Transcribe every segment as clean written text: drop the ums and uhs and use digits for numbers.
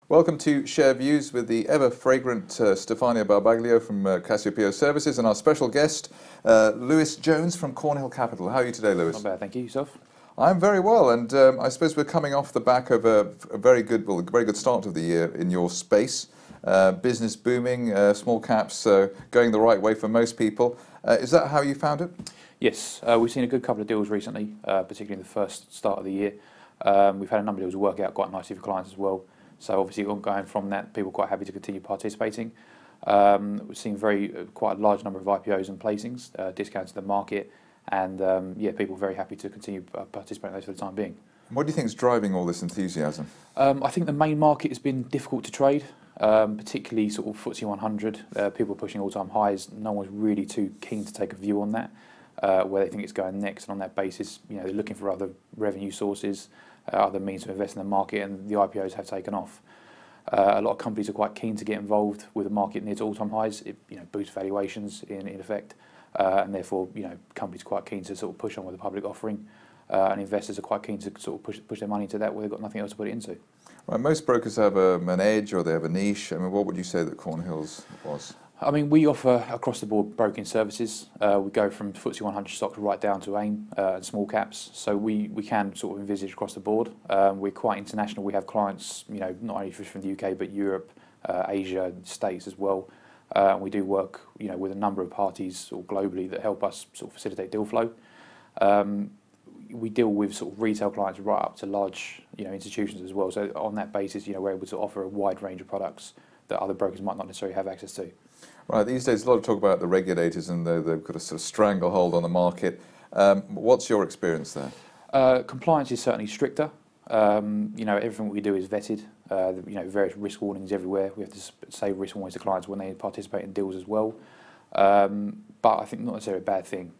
Welcome to Share Views with the ever-fragrant Stefania Barbaglio from Cassiopeia Services and our special guest, Lewis Jones from Cornhill Capital. How are you today, Lewis? Not bad, thank you. Yourself? I'm very well, and I suppose we're coming off the back of a very good start of the year in your space. Business booming, small caps going the right way for most people. Is that how you found it? Yes, we've seen a good couple of deals recently, particularly in the first start of the year. We've had a number of deals work out quite nicely for clients as well. So obviously, ongoing from that, people are quite happy to continue participating. We've seen quite a large number of IPOs and placings, discounts to the market, and yeah, people are very happy to continue participating in those for the time being. What do you think is driving all this enthusiasm? I think the main market has been difficult to trade, particularly sort of FTSE 100. People are pushing all-time highs. No one's really too keen to take a view on that, where they think it's going next, and on that basis, they're looking for other revenue sources, other means to invest in the market, and the IPOs have taken off. A lot of companies are quite keen to get involved with the market near to all-time highs. It boosts valuations in effect, and therefore companies are quite keen to sort of push on with the public offering, and investors are quite keen to sort of push their money into that where they've got nothing else to put it into. Right, most brokers have an edge or they have a niche. I mean, what would you say that Cornhill's was? I mean, we offer across-the-board broking services. We go from FTSE 100 stocks right down to AIM and small caps. So we can sort of envisage across the board. We're quite international. We have clients, not only from the UK but Europe, Asia, States as well. We do work, with a number of parties sort of globally that help us sort of facilitate deal flow. We deal with sort of retail clients right up to large, institutions as well. So on that basis, we're able to offer a wide range of products that other brokers might not necessarily have access to. Right, these days a lot of talk about the regulators and they've got a sort of stranglehold on the market. What's your experience there? Compliance is certainly stricter. Everything we do is vetted. Various risk warnings everywhere. We have to say risk warnings to clients when they participate in deals as well. But I think not necessarily a bad thing.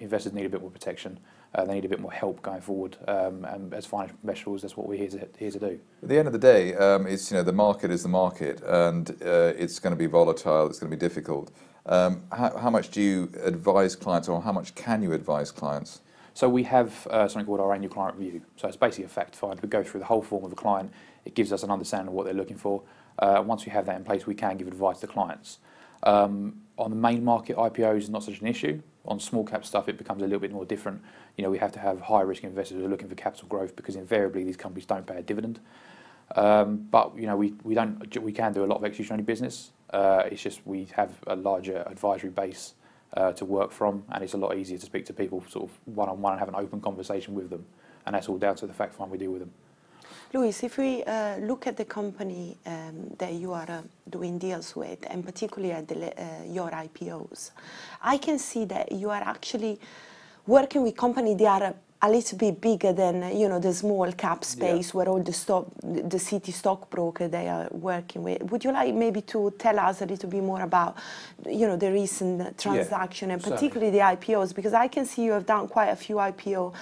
Investors need a bit more protection. They need a bit more help going forward, and as financial professionals, that's what we're here to do. At the end of the day, it's the market is the market, and it's going to be volatile. It's going to be difficult. How much do you advise clients, or how much can you advise clients? So we have something called our annual client review. So it's basically a fact find. We go through the whole form of the client. It gives us an understanding of what they're looking for. Once we have that in place, we can give advice to clients. On the main market, IPOs is not such an issue. On small cap stuff, it becomes a little bit more different. We have to have high risk investors who are looking for capital growth because invariably these companies don't pay a dividend. But we can do a lot of execution-only business. It's just we have a larger advisory base to work from, and it's a lot easier to speak to people sort of one-on-one and have an open conversation with them. And that's all down to the fact find we do with them. Lewis, if we look at the company that you are doing deals with, and particularly at your IPOs, I can see that you are actually working with companies that are a little bit bigger than the small cap space, where all the city stockbroker they are working with. Would you like maybe to tell us a little bit more about the recent transaction and particularly the IPOs, because I can see you have done quite a few IPO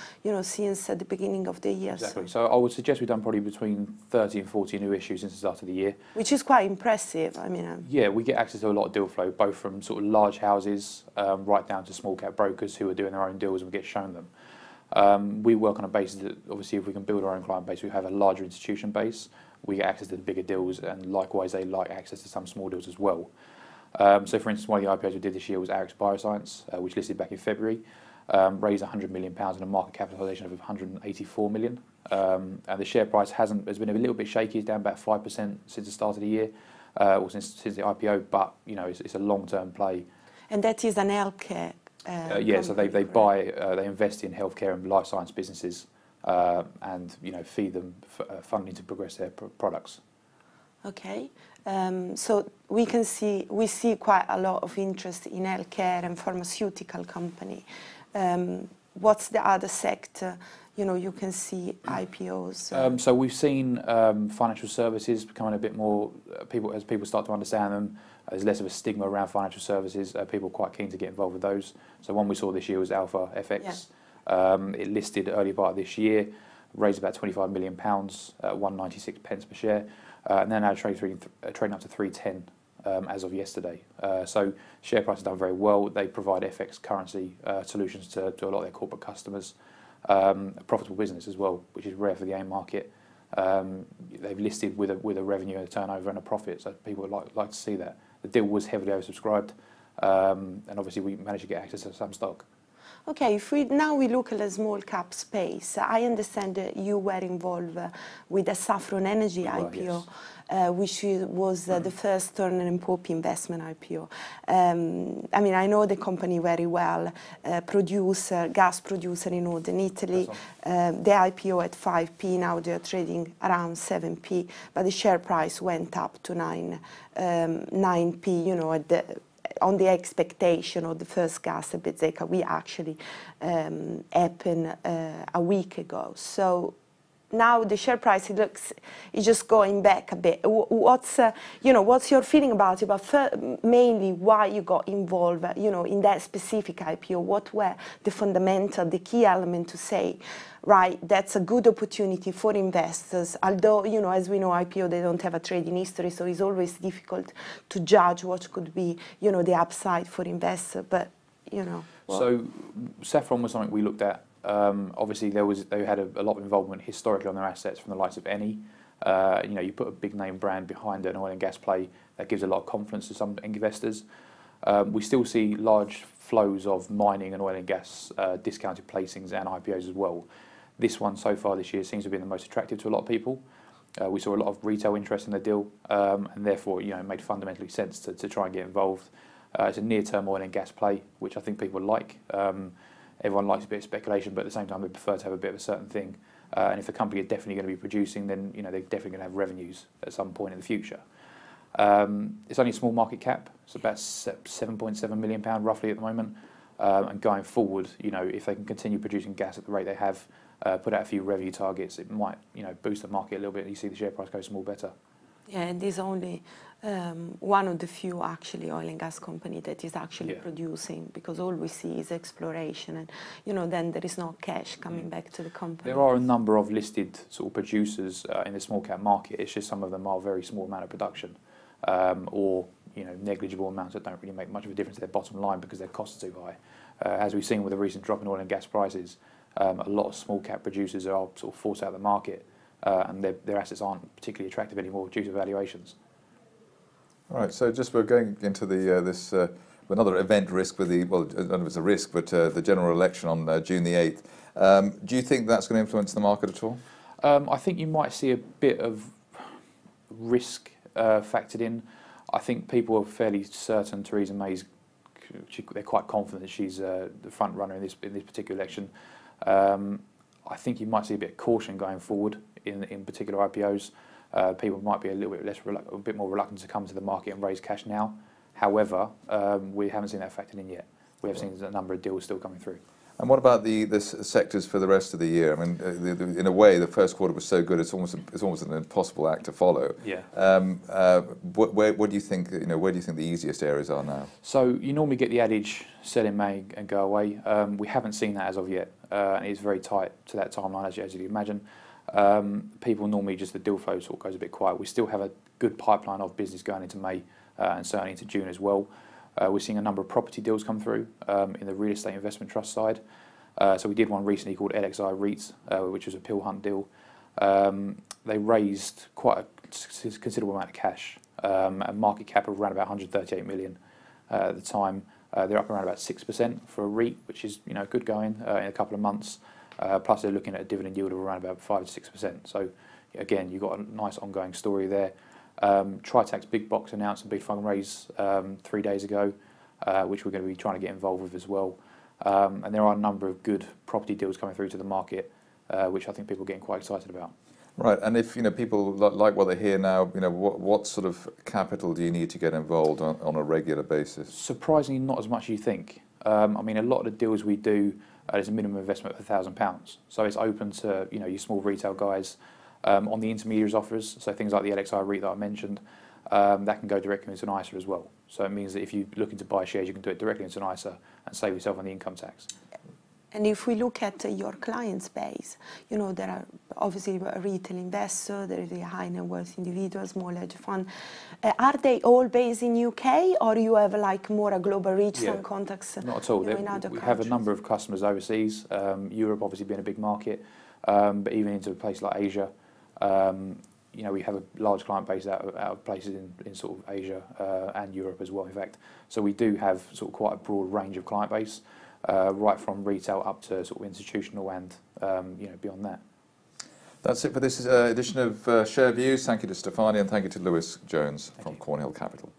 since the beginning of the year. Exactly. So I would suggest we've done probably between 30 and 40 new issues since the start of the year, which is quite impressive. I mean, yeah, we get access to a lot of deal flow, both from sort of large houses right down to small cap brokers who are doing their own deals, and we get shown them. We work on a basis that obviously if we can build our own client base, we have a larger institution base, we get access to the bigger deals, and likewise they like access to some small deals as well. So for instance, one of the IPOs we did this year was Arix Bioscience, which listed back in February, raised £100 million and a market capitalisation of 184 million. And the share price has been a little bit shaky, it's down about 5% since the start of the year, or since the IPO, but it's a long-term play. And that is an healthcare. Yeah, so they invest in healthcare and life science businesses, and feed them funding to progress their products. Okay, so we see quite a lot of interest in healthcare and pharmaceutical company. What's the other sector? You can see IPOs. So we've seen financial services becoming a bit more as people start to understand them. There's less of a stigma around financial services. People are quite keen to get involved with those. So one we saw this year was Alpha FX. Yeah. It listed early part of this year, raised about £25 million at 196 pence per share, and then now trading up to 310 as of yesterday. So share price has done very well. They provide FX currency solutions to a lot of their corporate customers. A profitable business as well, which is rare for the AIM market. They've listed with a revenue, a turnover, and a profit. So people would like to see that. The deal was heavily oversubscribed, and obviously we managed to get access to some stock. Okay, if now we look at the small cap space, I understand that you were involved with the Saffron Energy IPO, yes. Which was the first Turner and Pope investment IPO. I mean, I know the company very well, gas producer in Northern Italy. The IPO at 5p, now they're trading around 7p, but the share price went up to 9p, you know, on the expectation of the first gas at Bezzecca, we actually happened a week ago. So now the share price, it's just going back a bit. What's your feeling about it? But mainly why you got involved, you know, in that specific IPO? What were the key element to say, right, that's a good opportunity for investors, although, you know, as we know, IPO, they don't have a trading history, so it's always difficult to judge what could be, you know, the upside for investors, but, you know. Well. So Saffron was something we looked at. Obviously, they had a lot of involvement historically on their assets from the likes of Eni. You know, you put a big name brand behind an oil and gas play, that gives a lot of confidence to some investors. We still see large flows of mining and oil and gas discounted placings and IPOs as well. This one so far this year seems to have been the most attractive to a lot of people. We saw a lot of retail interest in the deal, and therefore, you know, it made fundamentally sense to try and get involved. It's a near-term oil and gas play, which I think people like. Everyone likes a bit of speculation, but at the same time, they prefer to have a bit of a certain thing. And if the company are definitely going to be producing, then, you know, they're definitely going to have revenues at some point in the future. It's only a small market cap. It's about £7.7 million roughly at the moment. And going forward, you know, if they can continue producing gas at the rate they have, put out a few revenue targets, it might, you know, boost the market a little bit, and you see the share price go small better. Yeah, and there's only one of the few actually oil and gas company that is actually producing, because all we see is exploration, and, you know, then there is no cash coming back to the company. There are a number of listed sort of producers in the small cap market. It's just some of them are very small amount of production, or, you know, negligible amounts that don't really make much of a difference to their bottom line because their costs are too high. As we've seen with the recent drop in oil and gas prices, a lot of small cap producers are sort of forced out of the market, and their assets aren't particularly attractive anymore due to valuations. All right, so just we're going into this another event risk with the, well, I don't know if it's a risk, but the general election on June the 8th. Do you think that's going to influence the market at all? I think you might see a bit of risk factored in. I think people are fairly certain Theresa May's, they're quite confident that she's the front runner in this particular election. I think you might see a bit of caution going forward in particular IPOs. People might be a little bit more reluctant to come to the market and raise cash now. However, we haven't seen that factored in yet. We have seen a number of deals still coming through. And what about the sectors for the rest of the year? I mean, in a way, the first quarter was so good; it's almost an impossible act to follow. Yeah. What do you think? You know, where do you think the easiest areas are now? So you normally get the adage, "Sell in May and go away." We haven't seen that as of yet, and it's very tight to that timeline, as you'd imagine. People normally just the deal flow sort of goes a bit quiet. We still have a good pipeline of business going into May and certainly into June as well. We're seeing a number of property deals come through in the real estate investment trust side. So we did one recently called LXI REIT, which was a pill hunt deal. They raised quite a considerable amount of cash, a market cap of around about 138 million at the time. They're up around about 6% for a REIT, which is, you know, good going in a couple of months. Plus they're looking at a dividend yield of around about 5 to 6%. So again, you've got a nice ongoing story there. Tritax Big Box announced a big fundraise 3 days ago, which we're going to be trying to get involved with as well. And there are a number of good property deals coming through to the market, which I think people are getting quite excited about. Right, and if, you know, people like what they hear now, you know, what sort of capital do you need to get involved on a regular basis? Surprisingly, not as much as you think. I mean, a lot of the deals we do, there's a minimum investment of £1,000, so it's open to, you know, your small retail guys. On the intermediaries offers, so things like the LXI REIT that I mentioned, that can go directly into an ISA as well. So it means that if you're looking to buy shares, you can do it directly into an ISA and save yourself on the income tax. And if we look at your client base, you know, there are obviously a retail investor, there is a high net worth individual, small hedge fund. Are they all based in UK, or you have like more a global reach and contacts? Not at all. You know, in other countries? Have a number of customers overseas. Europe obviously being a big market, but even into a place like Asia. You know, we have a large client base out of places in sort of Asia and Europe as well, in fact. So we do have sort of quite a broad range of client base, right from retail up to sort of institutional and you know, beyond that. That's it for this edition of Share Views. Thank you to Stefania and thank you to Lewis Jones from Cornhill Capital.